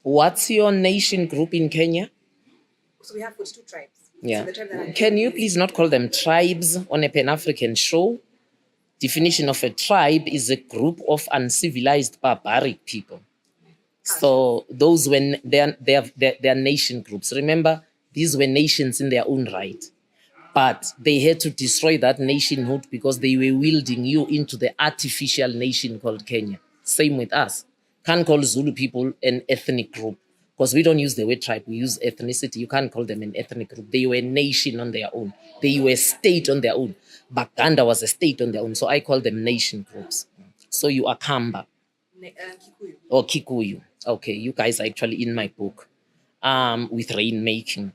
What's your nation group in Kenya? So we have 42 tribes. Yeah. So the tribe that I Can you is- please not call them tribes on a Pan-African show? Definition of a tribe is a group of uncivilized barbaric people. So those were their nation groups. Remember, these were nations in their own right. But they had to destroy that nationhood because they were wielding you into the artificial nation called Kenya. Same with us. Can't call Zulu people an ethnic group because we don't use the word tribe, we use ethnicity. You can't call them an ethnic group. They were a nation on their own. They were a state on their own. Baganda was a state on their own. So I call them nation groups. So you are Kamba Kikuyu. or Kikuyu. Okay, you guys are actually in my book with rainmaking.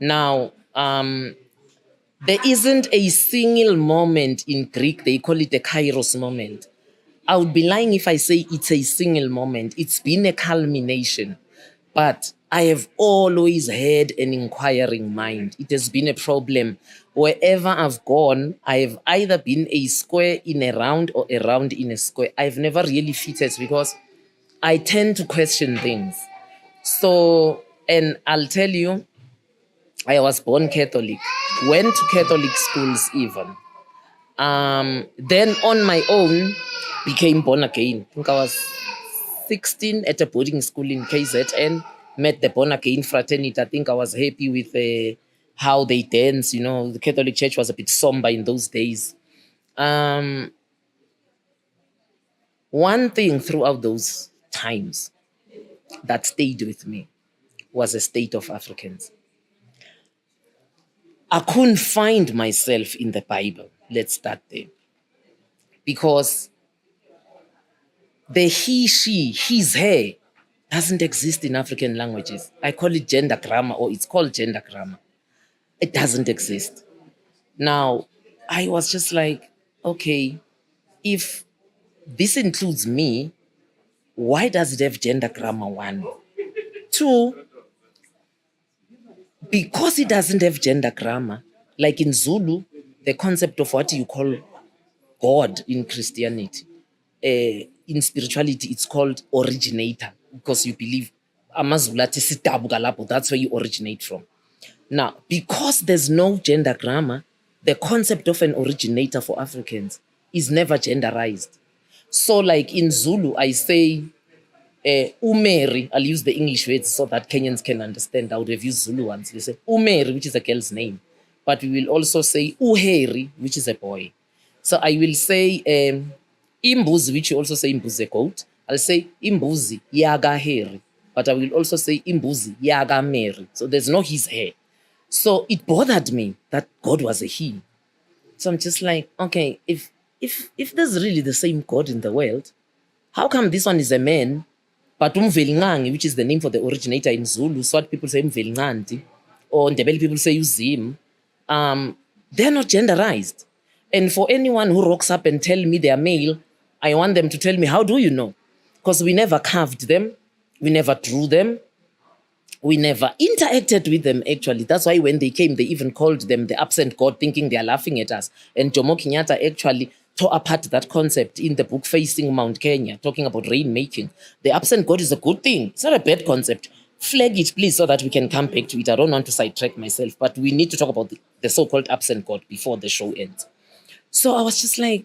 Now, there isn't a single moment in Greek, they call it a kairos moment. I would be lying if I say it's a single moment. It's been a culmination. But I have always had an inquiring mind. It has been a problem. Wherever I've gone, I have either been a square in a round or a round in a square. I've never really fitted because I tend to question things. So, and I'll tell you, I was born Catholic, went to Catholic schools even. Then on my own, became born again. I think I was 16 at a boarding school in KZN, met the born again fraternity. I think I was happy with how they dance. You know, the Catholic Church was a bit somber in those days. One thing throughout those times that stayed with me was the state of Africans. I couldn't find myself in the Bible. Let's start there. Because the he, she, his, her doesn't exist in African languages. I call it gender grammar, or it's called gender grammar. It doesn't exist. Now, I was just like, okay, if this includes me, why does it have gender grammar? One. Two, because it doesn't have gender grammar, like in Zulu, the concept of what you call God in Christianity, in spirituality, it's called originator, because you believe that's where you originate from. Now, because there's no gender grammar, the concept of an originator for Africans is never genderized. So, like in Zulu, I say Umeri, I'll use the English words so that Kenyans can understand. I would have used Zulu ones. They say Umeri, which is a girl's name. But we will also say Uheri, which is a boy. So I will say Imbuzi, which you also say Imbuzi, a goat. I'll say Imbuzi, Yaga Heri. But I will also say Imbuzi, Yaga Mary. So there's no his hair. So it bothered me that God was a he. So I'm just like, okay, if there's really the same God in the world, how come this one is a man, but Umvelingangi, which is the name for the originator in Zulu, Swat people say Umvelinganti, or Ndebele people say Uzim, they're not genderized. And for anyone who rocks up and tell me they're male, I want them to tell me, how do you know? Because we never carved them, we never drew them, we never interacted with them, actually. That's why when they came, they even called them the absent God, thinking they are laughing at us. And Jomo Kenyatta actually tore apart that concept in the book Facing Mount Kenya, talking about rainmaking. The absent God is a good thing. It's not a bad concept. Flag it, please, so that we can come back to it. I don't want to sidetrack myself, but we need to talk about the so-called absent God before the show ends. So I was just like,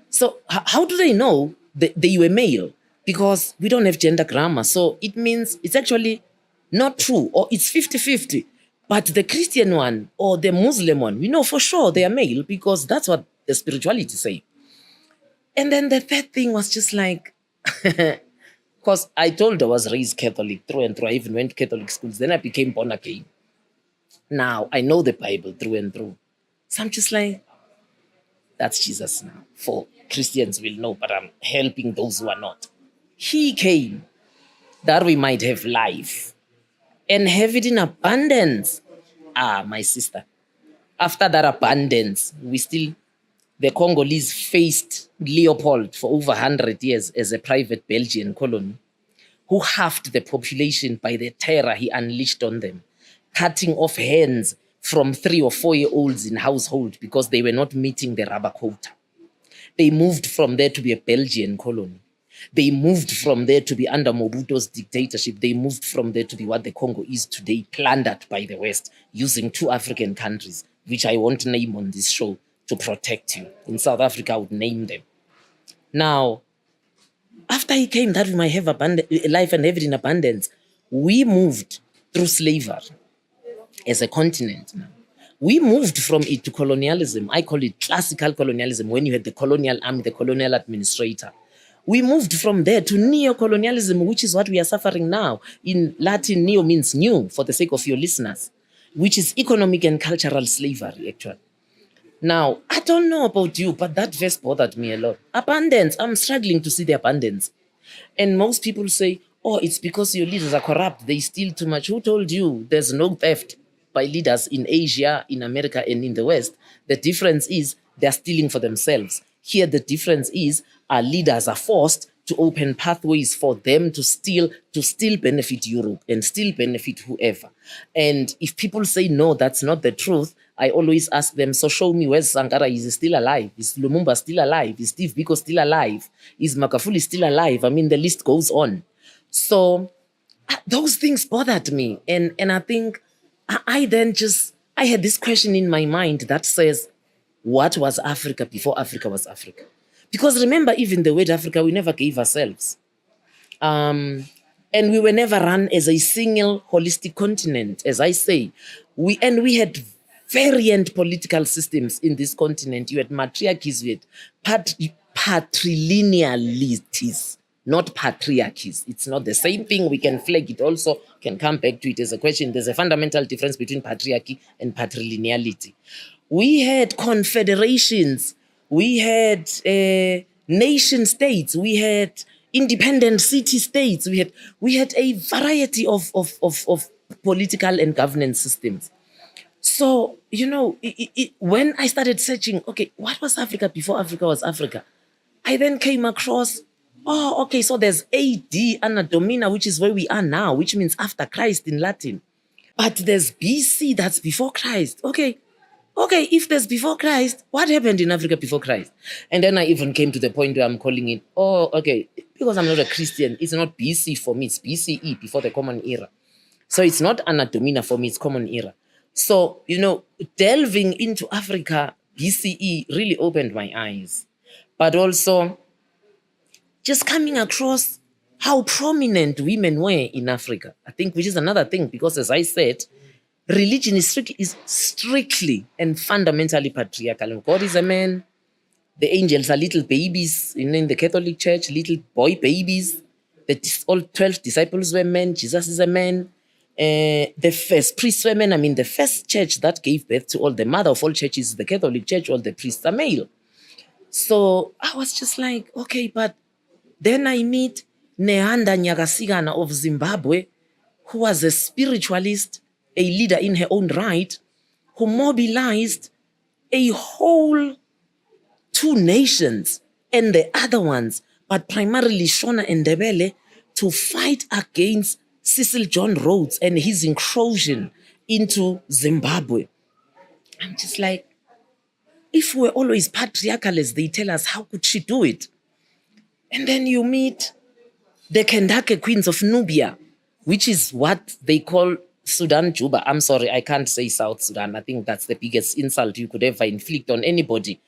so how do they know that they were male? Because we don't have gender grammar. So it means it's actually not true, or it's 50-50. But the Christian one or the Muslim one, we know for sure they are male because that's what the spirituality say. And then the third thing was just like, because I told I was raised Catholic through and through. I even went to Catholic schools. Then I became born again. Now I know the Bible through and through. So I'm just like, that's Jesus now. For Christians will know, but I'm helping those who are not. He came that we might have life and have it in abundance. Ah, my sister. After that abundance, the Congolese faced Leopold for over 100 years as a private Belgian colony, who halved the population by the terror he unleashed on them, cutting off hands from 3 or 4-year-olds in household because they were not meeting the rubber quota. They moved from there to be a Belgian colony. They moved from there to be under Mobutu's dictatorship. They moved from there to be what the Congo is today, plundered by the West, using 2 African countries, which I won't name on this show to protect you. In South Africa, I would name them. Now, after he came that we might have life and have it in abundance, we moved through slavery as a continent. We moved from it to colonialism. I call it classical colonialism, when you had the colonial army, the colonial administrator. We moved from there to neo-colonialism, which is what we are suffering now. In Latin, neo means new, for the sake of your listeners, which is economic and cultural slavery, actually. Now, I don't know about you, but that verse bothered me a lot. Abundance, I'm struggling to see the abundance. And most people say, oh, it's because your leaders are corrupt, they steal too much. Who told you there's no theft by leaders in Asia, in America, and in the West? The difference is they're stealing for themselves. Here, the difference is our leaders are forced to open pathways for them to still benefit Europe and still benefit whoever. And if people say, no, that's not the truth, I always ask them, so show me, where's Sankara? Is he still alive? Is Lumumba still alive? Is Steve Biko still alive? Is Magafuli still alive? I mean, the list goes on. So those things bothered me. And I think I had this question in my mind that says, what was Africa before Africa was Africa? Because remember, even the word Africa, we never gave ourselves. And we were never run as a single holistic continent, as I say. We had variant political systems in this continent. You had matriarchies, you had patrilinealities, not patriarchies. It's not the same thing. We can flag it also, can come back to it as a question. There's a fundamental difference between patriarchy and patrilineality. We had confederations. We had nation states. We had independent city states. We had a variety of political and governance systems. So, when I started searching, okay, what was Africa before Africa was Africa? I then came across, so there's AD, Anna Domina, which is where we are now, which means after Christ in Latin. But there's BC, that's before Christ. Okay, if there's before Christ, what happened in Africa before Christ? And then I even came to the point where I'm calling it, because I'm not a Christian, it's not BC for me, it's BCE, before the Common Era. So it's not Anna Domina for me, it's Common Era. So, delving into Africa, BCE really opened my eyes. But also, just coming across how prominent women were in Africa, I think, which is another thing, because as I said, religion is strictly and fundamentally patriarchal. God is a man. The angels are little babies in the Catholic Church, little boy babies. All 12 disciples were men. Jesus is a man. The first priests were men. I mean, the first church that gave birth to all, the mother of all churches is the Catholic Church. All the priests are male. So I was just like, okay, but then I meet Neanda Nyagasigana of Zimbabwe, who was a spiritualist, a leader in her own right, who mobilized a whole 2 nations and the other ones, but primarily Shona and Ndebele, to fight against Cecil John Rhodes and his incursion into Zimbabwe. I'm just like, if we're always patriarchal as they tell us, how could she do it? And then you meet the Kendake Queens of Nubia, which is what they call Sudan Juba. I'm sorry, I can't say South Sudan. I think that's the biggest insult you could ever inflict on anybody.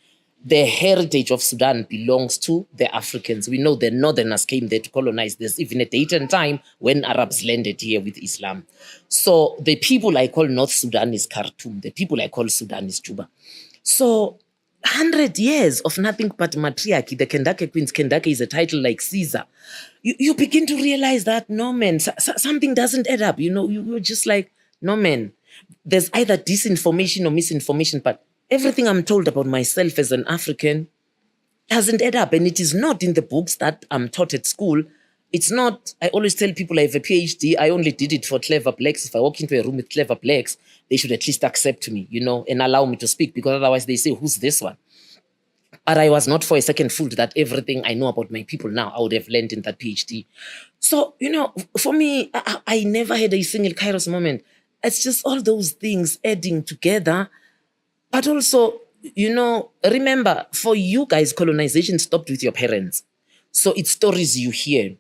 The heritage of Sudan belongs to the Africans. We know the Northerners came there to colonize. There's even a date and time when Arabs landed here with Islam. So the people I call North Sudan is Khartoum. The people I call Sudan is Juba. So 100 years of nothing but matriarchy. The Kendake Queens, Kendake is a title like Caesar. You begin to realize that, no, man, something doesn't add up. You're just like, no, man, there's either disinformation or misinformation, but everything I'm told about myself as an African doesn't add up. And it is not in the books that I'm taught at school. It's not, I always tell people I have a PhD. I only did it for clever blacks. If I walk into a room with clever blacks, they should at least accept me, and allow me to speak, because otherwise they say, who's this one? But I was not for a second fooled that everything I know about my people now, I would have learned in that PhD. So, for me, I never had a single Kairos moment. It's just all those things adding together. But also, remember, for you guys, colonization stopped with your parents. So it's stories you hear.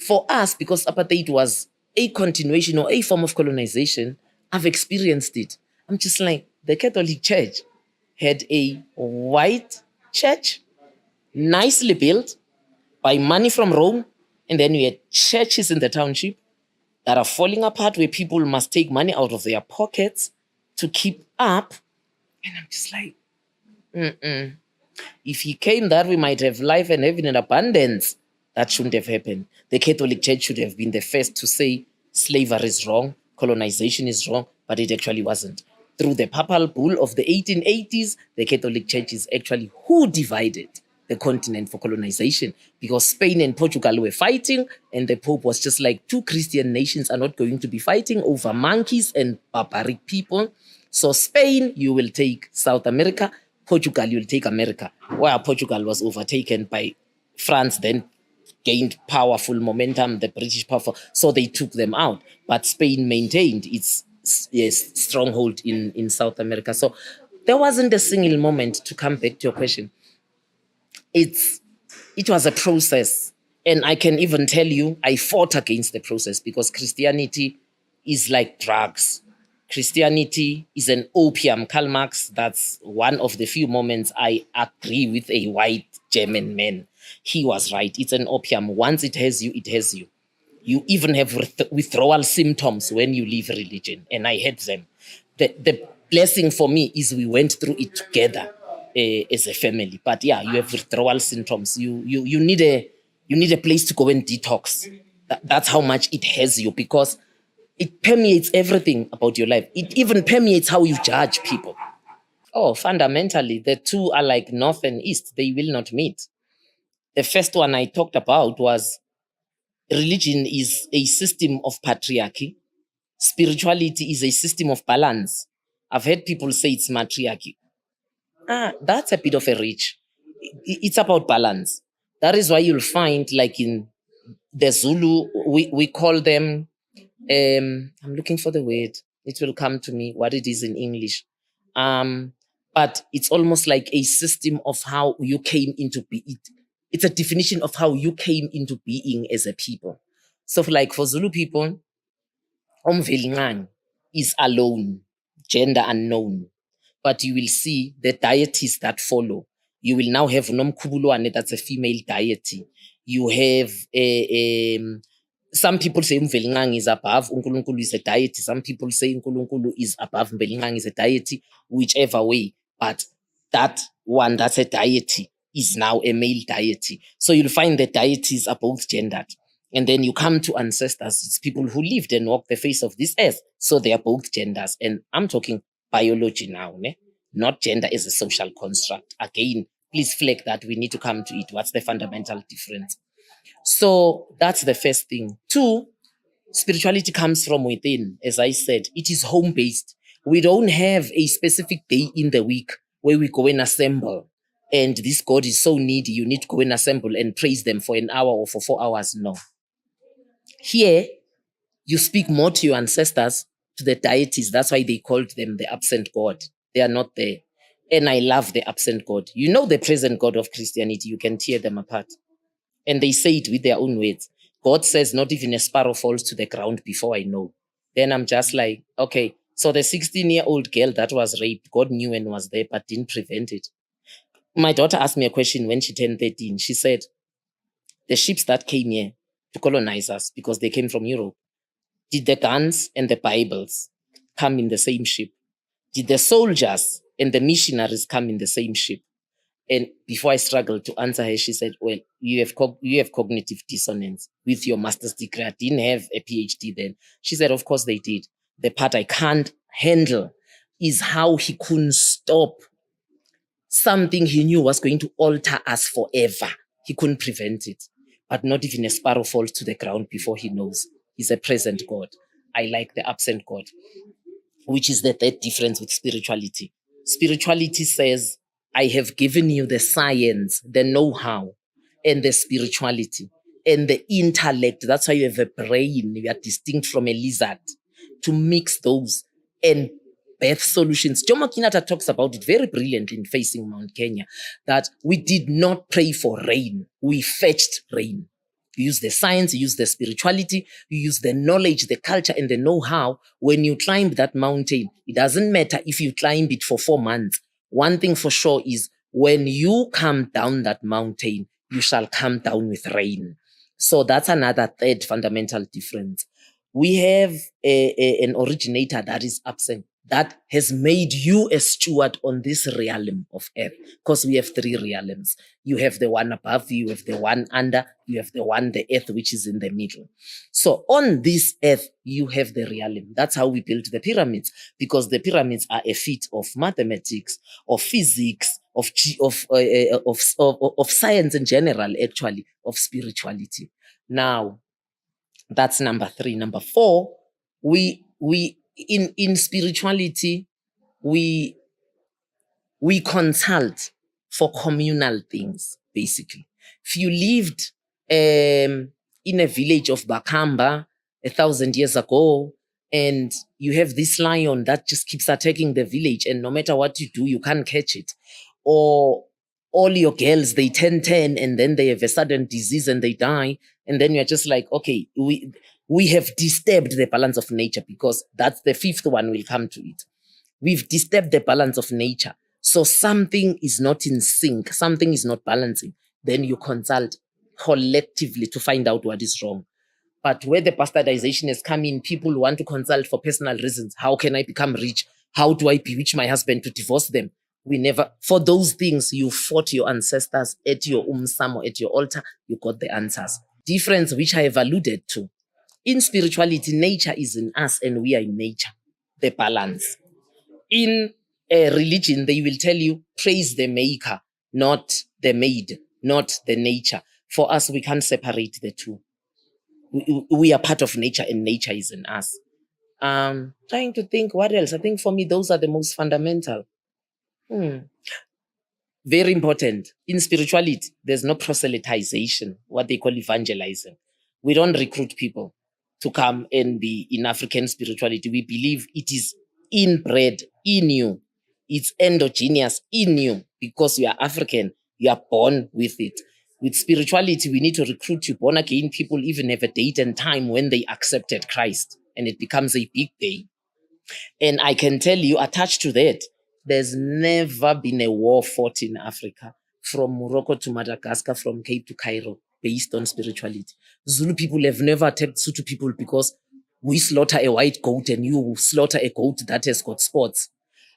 For us, because apartheid was a continuation or a form of colonization, I've experienced it. I'm just like, the Catholic Church had a white church, nicely built by money from Rome, and then we had churches in the township that are falling apart where people must take money out of their pockets to keep up. And I'm just like, if he came that we might have life and heaven in abundance, that shouldn't have happened. The Catholic Church should have been the first to say slavery is wrong, colonization is wrong, but it actually wasn't. Through the papal bull of the 1880s, the Catholic Church is actually who divided the continent for colonization, because Spain and Portugal were fighting, and the Pope was just like, two Christian nations are not going to be fighting over monkeys and barbaric people. So Spain, you will take South America. Portugal, you will take America. Where Portugal was overtaken by France, then gained powerful momentum, the British powerful, so they took them out. But Spain maintained its stronghold in South America. So there wasn't a single moment, to come back to your question. It was a process. And I can even tell you, I fought against the process, because Christianity is like drugs. Christianity is an opium. Karl Marx, that's one of the few moments I agree with a white German man. He was right. It's an opium. Once it has you, it has you. You even have withdrawal symptoms when you leave religion, and I had them. The blessing for me is we went through it together as a family. But yeah, you have withdrawal symptoms. You need a place to go and detox. That's how much it has you, because it permeates everything about your life. It even permeates how you judge people. Oh, fundamentally, the two are like north and east. They will not meet. The first one I talked about was religion is a system of patriarchy. Spirituality is a system of balance. I've heard people say it's matriarchy. That's a bit of a reach. It's about balance. That is why you'll find, like in the Zulu, we call them, I'm looking for the word. It will come to me what it is in English. But it's almost like a system of how you came into being. It's a definition of how you came into being as a people. So like for Zulu people, Umvelingan is alone, gender unknown. But you will see the deities that follow. You will now have Nomkhubulwane, that's a female deity. You have some people say Umvelingang is above, Unkulunkulu is a deity. Some people say Unkulunkulu is above, Umvelingang is a deity, whichever way. But that one, that's a deity, is now a male deity. So you'll find the deities are both gendered. And then you come to ancestors, it's people who lived and walked the face of this earth. So they are both genders. And I'm talking biology now, not gender as a social construct. Again, please flag that. We need to come to it. What's the fundamental difference? So that's the first thing. Two, spirituality comes from within. As I said, it is home-based. We don't have a specific day in the week where we go and assemble. And this God is so needy, you need to go and assemble and praise them for an hour or for 4 hours. No. Here, you speak more to your ancestors, to the deities. That's why they called them the absent God. They are not there. And I love the absent God. You know the present God of Christianity, you can tear them apart. And they say it with their own words. God says, not even a sparrow falls to the ground before I know. Then I'm just like, okay, so the 16-year-old girl that was raped, God knew and was there, but didn't prevent it. My daughter asked me a question when she turned 13. She said, the ships that came here to colonize us, because they came from Europe, did the guns and the Bibles come in the same ship? Did the soldiers and the missionaries come in the same ship? And before I struggled to answer her, she said, well, you have cognitive dissonance with your master's degree. I didn't have a PhD then. She said, of course they did. The part I can't handle is how he couldn't stop something he knew was going to alter us forever. He couldn't prevent it. But not even a sparrow falls to the ground before he knows. He's a present God. I like the absent God, which is the third difference with spirituality. Spirituality says, I have given you the science, the know-how, and the spirituality, and the intellect. That's why you have a brain. You are distinct from a lizard. To mix those and birth solutions. Jomo Kenyatta talks about it very brilliantly in Facing Mount Kenya, that we did not pray for rain. We fetched rain. You use the science, you use the spirituality, you use the knowledge, the culture, and the know-how. When you climb that mountain, it doesn't matter if you climb it for 4 months. One thing for sure is when you come down that mountain, you shall come down with rain. So that's another third fundamental difference. We have an originator that is absent, that has made you a steward on this realm of earth, because we have 3 realms. You have the one above you, have the one under, you have the one, the earth, which is in the middle. So on this earth, you have the realm. That's how we built the pyramids, because the pyramids are a feat of mathematics, of physics, of science in general, actually, of spirituality. Now, that's number 3. Number 4, we in spirituality, we consult for communal things, basically. If you lived in a village of Bakamba 1,000 years ago, and you have this lion that just keeps attacking the village, and no matter what you do, you can't catch it. Or all your girls, they turn 10 and then they have a sudden disease and they die. And then you're just like, okay, we have disturbed the balance of nature, because that's the 5th one, we'll come to it. We've disturbed the balance of nature. So something is not in sync, something is not balancing. Then you consult collectively to find out what is wrong. But where the bastardization has come in, people want to consult for personal reasons. How can I become rich? How do I bewitch my husband to divorce them? We never, for those things, you fought your ancestors at your umsam or at your altar, you got the answers. Difference which I have alluded to. In spirituality, nature is in us and we are in nature. The balance. In a religion, they will tell you, praise the maker, not the made, not the nature. For us, we can't separate the two. We are part of nature and nature is in us. Trying to think what else. I think for me, those are the most fundamental. Very important. In spirituality, there's no proselytization, what they call evangelizing. We don't recruit people to come and be in African spirituality. We believe it is inbred in you. It's endogenous in you, because you are African. You are born with it. With spirituality, we need to recruit you. Born again people even have a date and time when they accepted Christ, and it becomes a big day. And I can tell you, attached to that, there's never been a war fought in Africa, from Morocco to Madagascar, from Cape to Cairo, based on spirituality. Zulu people have never attacked Sotho people because we slaughter a white goat and you slaughter a goat that has got spots.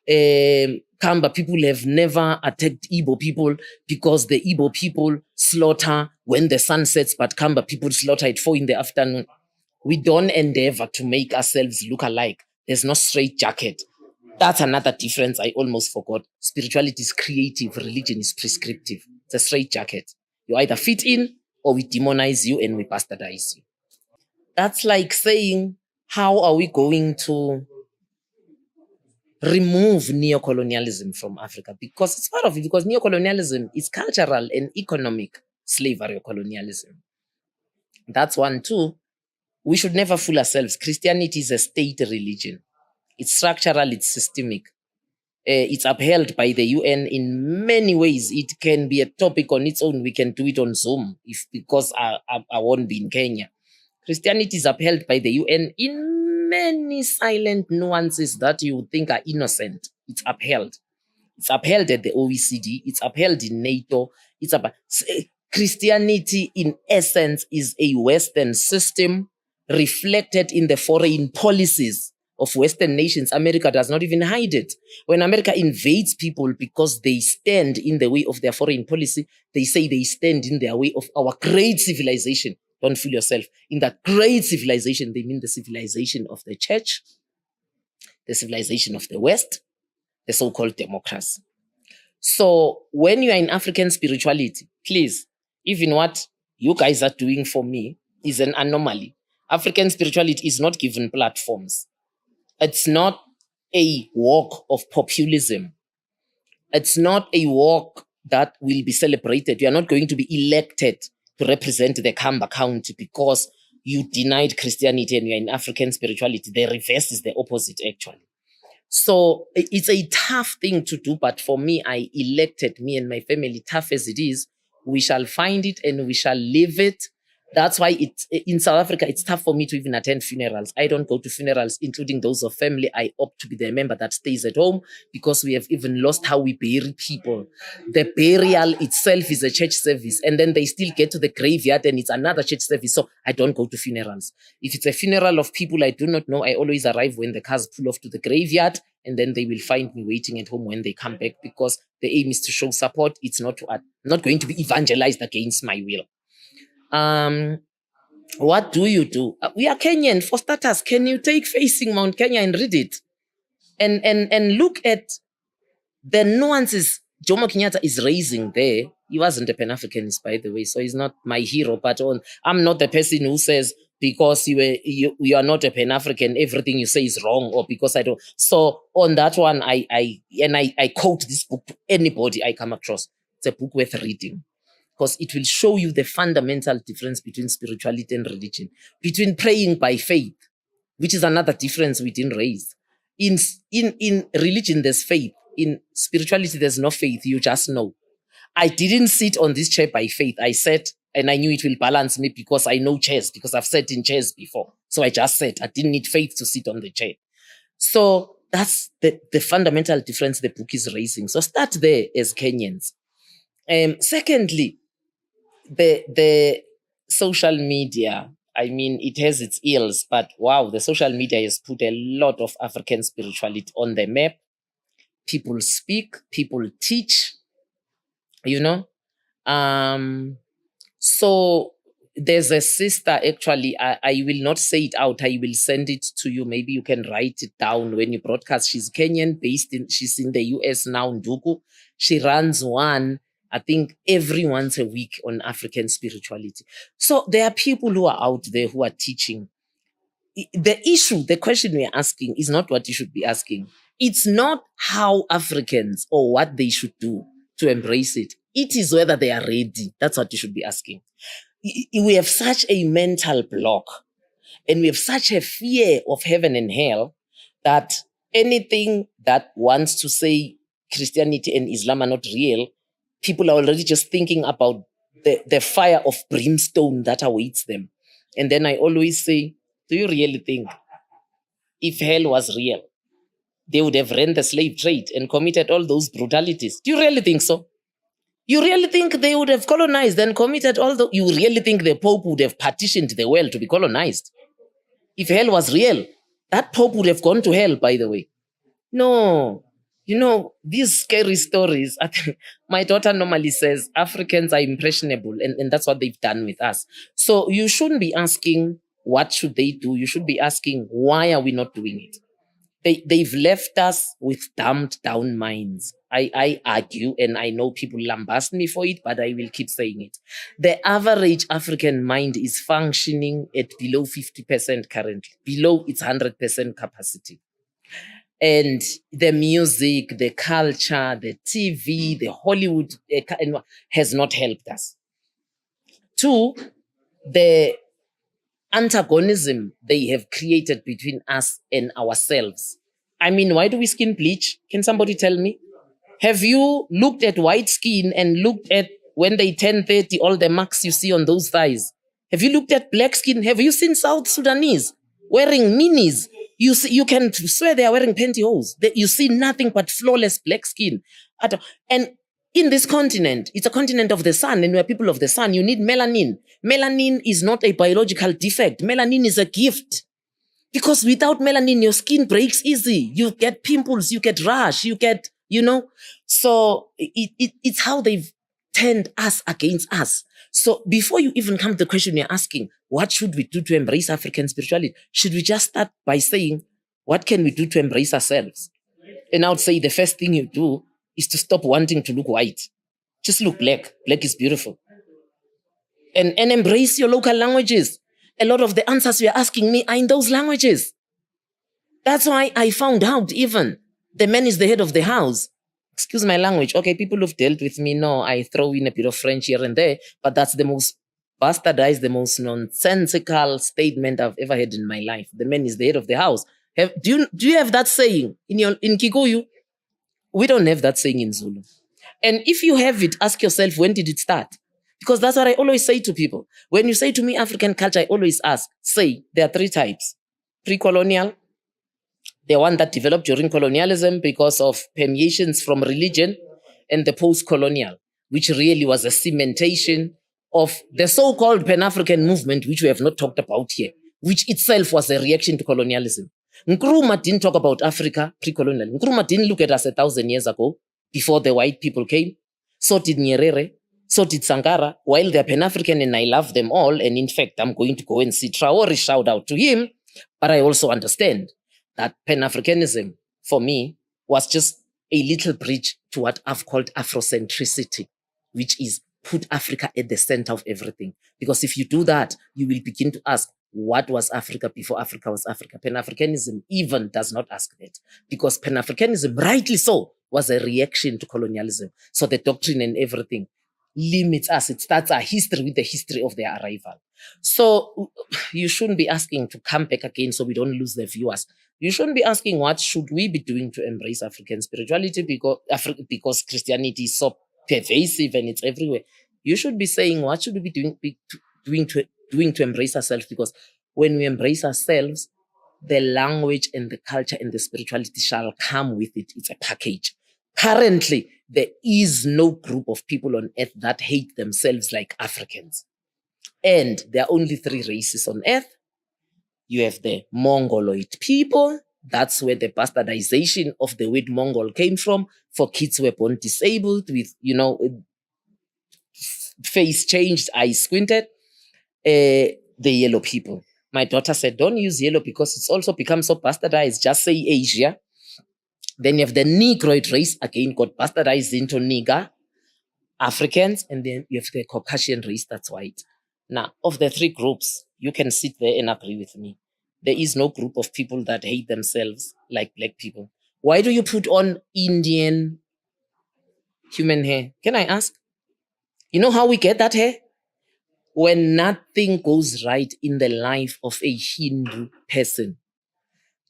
Kamba people have never attacked Igbo people because the Igbo people slaughter when the sun sets, but Kamba people slaughter at 4 in the afternoon. We don't endeavor to make ourselves look alike. There's no straight jacket. That's another difference I almost forgot. Spirituality is creative, religion is prescriptive. It's a straight jacket. You either fit in or we demonize you and we bastardize you. That's like saying, how are we going to remove neocolonialism from Africa? Because it's part of it, because neocolonialism is cultural and economic slavery or colonialism. That's one. 2, we should never fool ourselves. Christianity is a state religion. It's structural, it's systemic. It's upheld by the UN in many ways. It can be a topic on its own. We can do it on Zoom because I won't be in Kenya. Christianity is upheld by the UN in many silent nuances that you would think are innocent. It's upheld. It's upheld at the OECD. It's upheld in NATO. Christianity, in essence, is a Western system reflected in the foreign policies of Western nations. America does not even hide it. When America invades people because they stand in the way of their foreign policy, they say they stand in their way of our great civilization. Don't fool yourself. In that great civilization, they mean the civilization of the church, the civilization of the West, the so-called democracy. So when you are in African spirituality, please, even what you guys are doing for me is an anomaly. African spirituality is not given platforms. It's not a walk of populism. It's not a walk that will be celebrated. You are not going to be elected to represent the Kamba County because you denied Christianity and you're in African spirituality. The reverse is the opposite, actually. So it's a tough thing to do, but for me, I elected, me and my family, tough as it is, we shall find it and we shall live it. That's why in South Africa, it's tough for me to even attend funerals. I don't go to funerals, including those of family. I opt to be the member that stays at home because we have even lost how we bury people. The burial itself is a church service, and then they still get to the graveyard and it's another church service. So I don't go to funerals. If it's a funeral of people I do not know, I always arrive when the cars pull off to the graveyard, and then they will find me waiting at home when they come back, because the aim is to show support. It's not not going to be evangelized against my will. What do you do? We are Kenyan. For starters, can you take Facing Mount Kenya and read it? And look at the nuances Jomo Kenyatta is raising there. He wasn't a Pan-Africanist, by the way, so he's not my hero. But I'm not the person who says because you are not a Pan-African, everything you say is wrong, or because I don't. So on that one, I quote this book to anybody I come across. It's a book worth reading, because it will show you the fundamental difference between spirituality and religion, between praying by faith, which is another difference we didn't raise. In religion, there's faith. In spirituality, there's no faith. You just know. I didn't sit on this chair by faith. I sat and I knew it will balance me because I know chairs, because I've sat in chairs before. So I just sat. I didn't need faith to sit on the chair. So that's the fundamental difference the book is raising. So start there as Kenyans. Secondly, the social media, I mean, it has its ills, but wow, the social media has put a lot of African spirituality on the map. People speak, people teach, you know. So there's a sister, actually, I will not say it out, I will send it to you. Maybe you can write it down when you broadcast. She's Kenyan, she's in the US now, Nduku. She runs one, I think, every once a week on African spirituality. So there are people who are out there who are teaching. The question we're asking is not what you should be asking. It's not how Africans or what they should do to embrace it. It is whether they are ready. That's what you should be asking. We have such a mental block, and we have such a fear of heaven and hell, that anything that wants to say Christianity and Islam are not real, people are already just thinking about the fire of brimstone that awaits them. And then I always say, do you really think if hell was real, they would have ran the slave trade and committed all those brutalities? Do you really think so? You really think they would have colonized and committed all you really think the Pope would have partitioned the world to be colonized? If hell was real, that Pope would have gone to hell, by the way. No. You know, these scary stories, I think my daughter normally says Africans are impressionable, and that's what they've done with us. So you shouldn't be asking, what should they do? You should be asking, why are we not doing it? They've left us with dumbed down minds. I argue, and I know people lambast me for it, but I will keep saying it. The average African mind is functioning at below 50% currently, below its 100% capacity. And the music, the culture, the TV, the Hollywood has not helped us. Two, the antagonism they have created between us and ourselves. I mean, why do we skin bleach? Can somebody tell me? Have you looked at white skin and looked at when they turn 30, all the marks you see on those thighs? Have you looked at black skin? Have you seen South Sudanese wearing minis? You can swear they are wearing pantyhose. You see nothing but flawless black skin. And in this continent, it's a continent of the sun, and we're people of the sun. You need melanin. Melanin is not a biological defect. Melanin is a gift. Because without melanin, your skin breaks easy. You get pimples, you get rash, you get, So it's how they've turned us against us. So before you even come to the question you're asking, what should we do to embrace African spirituality? Should we just start by saying, what can we do to embrace ourselves? And I would say the first thing you do is to stop wanting to look white. Just look black. Black is beautiful. And embrace your local languages. A lot of the answers you're asking me are in those languages. That's why I found out even the man is the head of the house. Excuse my language. Okay, people who've dealt with me know I throw in a bit of French here and there, but that's the most bastardized, the most nonsensical statement I've ever heard in my life. The man is the head of the house. Do you have that saying in Kikuyu? We don't have that saying in Zulu. And if you have it, ask yourself, when did it start? Because that's what I always say to people. When you say to me African culture, I always ask, say, there are 3 types. Pre-colonial, the one that developed during colonialism because of permeations from religion, and the post-colonial, which really was a cementation of the so-called Pan-African movement, which we have not talked about here, which itself was a reaction to colonialism. Nkrumah didn't talk about Africa pre-colonial. Nkrumah didn't look at us 1,000 years ago, before the white people came. So did Nyerere, so did Sankara. While they're Pan-African and I love them all, and in fact, I'm going to go and see Traore, shout out to him, but I also understand that Pan-Africanism, for me, was just a little bridge to what I've called Afrocentricity, which is put Africa at the center of everything. Because if you do that, you will begin to ask, what was Africa before Africa was Africa? Pan-Africanism even does not ask that, because Pan-Africanism, rightly so, was a reaction to colonialism. So the doctrine and everything limits us. It starts our history with the history of their arrival. So you shouldn't be asking to come back again so we don't lose the viewers. You shouldn't be asking what should we be doing to embrace African spirituality because Christianity is so pervasive and it's everywhere. You should be saying what should we be doing to embrace ourselves, because when we embrace ourselves, the language and the culture and the spirituality shall come with it. It's a package. Currently, there is no group of people on earth that hate themselves like Africans. And there are only 3 races on earth. You have the Mongoloid people. That's where the bastardization of the word Mongol came from. For kids who were born disabled with, face changed, eyes squinted. The yellow people. My daughter said, don't use yellow because it's also become so bastardized. Just say Asia. Then you have the Negroid race, again got bastardized into Niger, Africans, and then you have the Caucasian race that's white. Now, of the 3 groups, you can sit there and agree with me. There is no group of people that hate themselves like black people. Why do you put on Indian human hair? Can I ask? You know how we get that hair? When nothing goes right in the life of a Hindu person,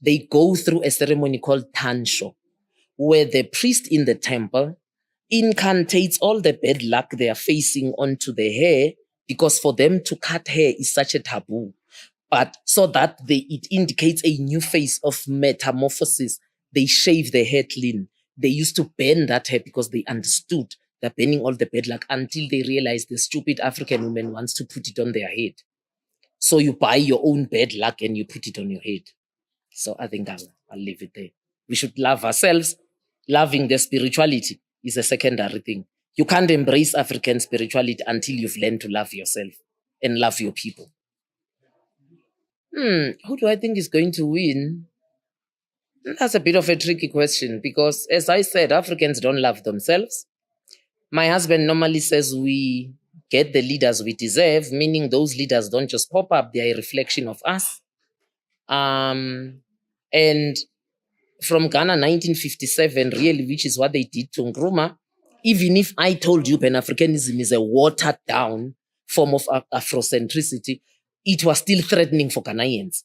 they go through a ceremony called Tansho, where the priest in the temple incantates all the bad luck they are facing onto the hair, because for them to cut hair is such a taboo. But so that it indicates a new phase of metamorphosis, they shave their hair clean. They used to burn that hair because they understood they're burning all the bad luck, until they realized the stupid African woman wants to put it on their head. So you buy your own bad luck and you put it on your head. So I think I'll leave it there. We should love ourselves. Loving the spirituality is a secondary thing. You can't embrace African spirituality until you've learned to love yourself and love your people. Who do I think is going to win? That's a bit of a tricky question, because as I said, Africans don't love themselves. My husband normally says we get the leaders we deserve, meaning those leaders don't just pop up, they are a reflection of us. And from Ghana 1957, really, which is what they did to Nkrumah, even if I told you Pan-Africanism is a watered down form of Afrocentricity, it was still threatening for Ghanaians.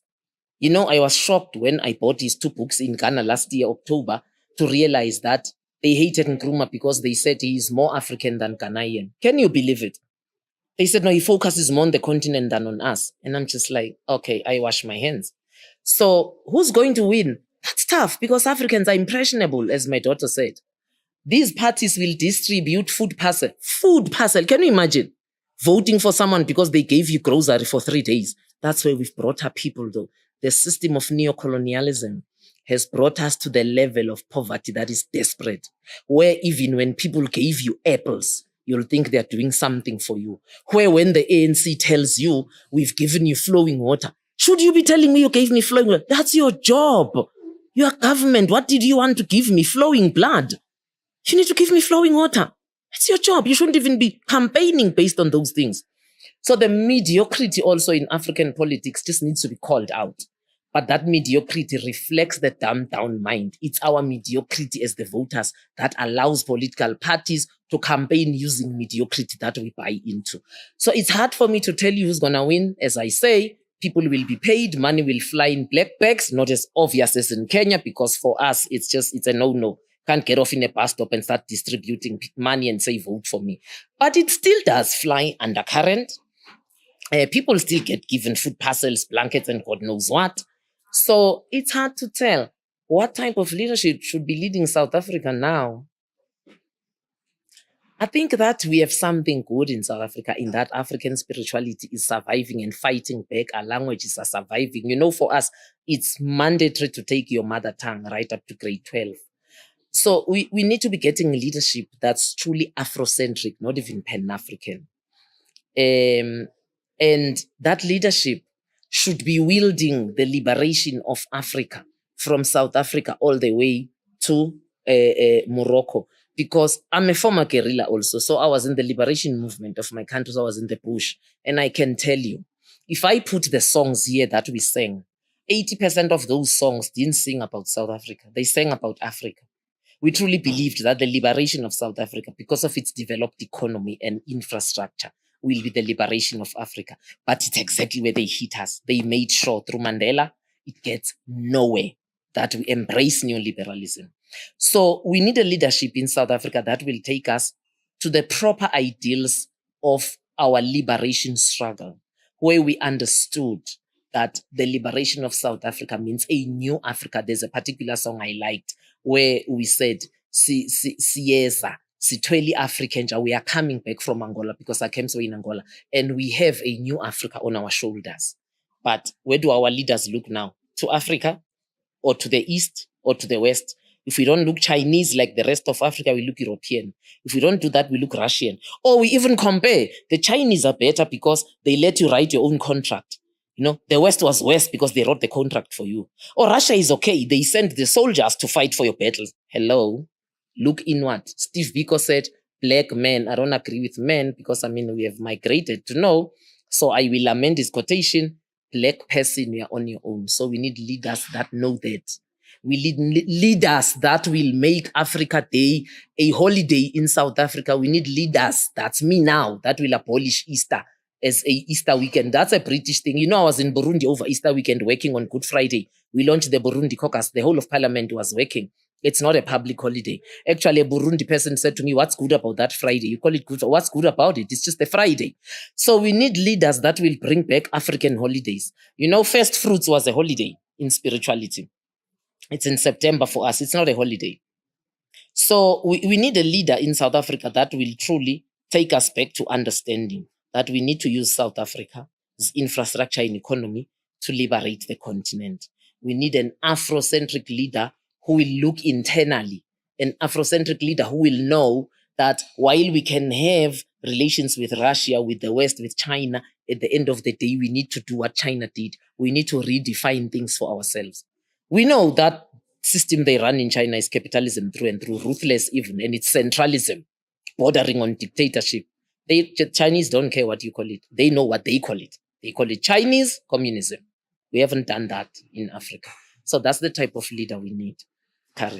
I was shocked when I bought his 2 books in Ghana last year, October, to realize that they hated Nkrumah because they said he is more African than Ghanaian. Can you believe it? They said, no, he focuses more on the continent than on us. And I'm just like, okay, I wash my hands. So who's going to win? That's tough, because Africans are impressionable, as my daughter said. These parties will distribute food parcel. Food parcel. Can you imagine? Voting for someone because they gave you grocery for 3 days. That's where we've brought up people, though. The system of neocolonialism has brought us to the level of poverty that is desperate, where even when people gave you apples, you'll think they're doing something for you. Where when the ANC tells you, we've given you flowing water, should you be telling me you gave me flowing water? That's your job. You're government. What did you want to give me? Flowing blood. You need to give me flowing water. It's your job. You shouldn't even be campaigning based on those things. So the mediocrity also in African politics just needs to be called out. But that mediocrity reflects the dumbed down mind. It's our mediocrity as the voters that allows political parties to campaign using mediocrity that we buy into. So it's hard for me to tell you who's going to win. As I say, people will be paid, money will fly in black bags, not as obvious as in Kenya, because for us, it's a no-no. Can't get off in a bus stop and start distributing money and say, vote for me. But it still does fly undercurrent. People still get given food parcels, blankets, and God knows what. So it's hard to tell what type of leadership should be leading South Africa now. I think that we have something good in South Africa, in that African spirituality is surviving and fighting back. Our languages are surviving. You know, for us, it's mandatory to take your mother tongue right up to grade 12. So we need to be getting leadership that's truly Afrocentric, not even Pan-African. And that leadership should be wielding the liberation of Africa from South Africa all the way to Morocco. Because I'm a former guerrilla also. So I was in the liberation movement of my country. So I was in the bush. And I can tell you, if I put the songs here that we sang, 80% of those songs didn't sing about South Africa. They sang about Africa. We truly believed that the liberation of South Africa, because of its developed economy and infrastructure, will be the liberation of Africa. But it's exactly where they hit us. They made sure through Mandela, it gets nowhere, that we embrace neoliberalism. So we need a leadership in South Africa that will take us to the proper ideals of our liberation struggle, where we understood that the liberation of South Africa means a new Africa. There's a particular song I liked where we said, Siyeza, Sitweli African, we are coming back from Angola because our camps were in Angola, and we have a new Africa on our shoulders. But where do our leaders look now? To Africa, or to the east, or to the west? If we don't look Chinese like the rest of Africa, we look European. If we don't do that, we look Russian. Or we even compare. The Chinese are better because they let you write your own contract. You know, the West was worse because they wrote the contract for you. Or Russia is okay. They send the soldiers to fight for your battles. Hello? Look inward. Steve Biko said, black men. I don't agree with men because, I mean, we have migrated to know. So I will amend this quotation. Black person, you are on your own. So we need leaders that know that. We need leaders that will make Africa Day a holiday in South Africa. We need leaders, that's me now, that will abolish Easter as a Easter weekend. That's a British thing. You know, I was in Burundi over Easter weekend working on Good Friday. We launched the Burundi caucus. The whole of parliament was working. It's not a public holiday. Actually, a Burundi person said to me, what's good about that Friday? You call it good. What's good about it? It's just a Friday. So we need leaders that will bring back African holidays. You know, First Fruits was a holiday in spirituality. It's in September for us. It's not a holiday. So we need a leader in South Africa that will truly take us back to understanding that we need to use South Africa's infrastructure and economy to liberate the continent. We need an Afrocentric leader who will look internally, an Afrocentric leader who will know that while we can have relations with Russia, with the West, with China, at the end of the day, we need to do what China did. We need to redefine things for ourselves. We know that system they run in China is capitalism through and through, ruthless even, and it's centralism, bordering on dictatorship. The Chinese don't care what you call it. They know what they call it. They call it Chinese communism. We haven't done that in Africa. So that's the type of leader we need.